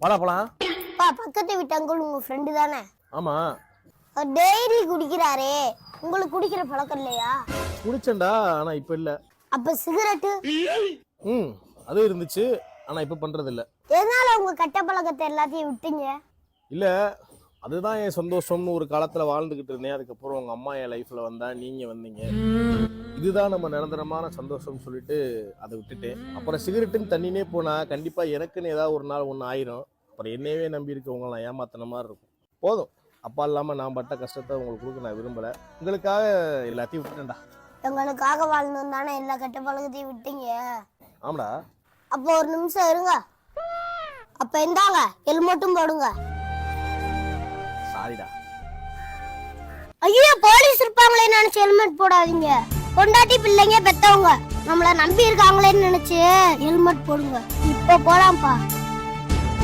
வாடா போலாம். பக்கத்து வீட்டு அங்கிள் உங்க ஃப்ரெண்டு தானே? ஆமா. டெய்லி குடிக்கிறாரே, உங்களுக்கு குடிக்கிற பழக்கம் இல்லையா? குடிச்சேன்டா, ஆனா இப்ப இல்ல. அப்ப சிகரெட்டு? அது இருந்துச்சு, ஆனா இப்ப பண்றது இல்ல. எதனால உங்க கெட்ட பழக்கத்தை எல்லாத்தையும் விட்டீங்க? இல்ல, அதுதான் என் சந்தோஷம்னு ஒரு காலத்துல வாழ்ந்துகிட்டு இருந்தேன். அதுக்கப்புறம் உங்க அம்மா என் லைஃப்ல வந்தா, நீங்க வந்தீங்க. இதுதான் நம்ம நிரந்தரமான சந்தோஷம் சொல்லிட்டு அதை விட்டுட்டேன். அப்புறம் சிகரெட்டுன்னு தண்ணினே போனா கண்டிப்பா எனக்குன்னு ஏதாவது ஒரு நாள் ஒன்று ஆயிரும். அப்புறம் என்னையவே நம்பி இருக்கவங்க நான் ஏமாத்தின மாதிரி இருக்கும். போதும், அப்பா இல்லாம நான் பட்ட கஷ்டத்தை உங்களுக்கு கொடுக்க நான் விரும்பல. உங்களுக்காக எல்லாத்தையும் விட்டுட்டேன்டா. எங்களுக்காக வாழணும் தானே எல்லா கெட்ட பழக்கத்தையும் விட்டீங்க? ஆமாடா. அப்போ ஒரு நிமிஷம் இருங்க. அப்ப இந்தாங்க, ஹெல்மெட்டும் போடுங்க. சாரிடா. ஐயோ, போலீஸ் இருப்பாங்களே நினைச்சு ஹெல்மெட் போடாதீங்க. பொண்டாட்டி பிள்ளைங்க பெத்தவங்க நம்மள நம்பி இருக்காங்களேன்னு நினைச்சு ஹெல்மெட் போடுங்க. இப்ப போலாம்ப்பா.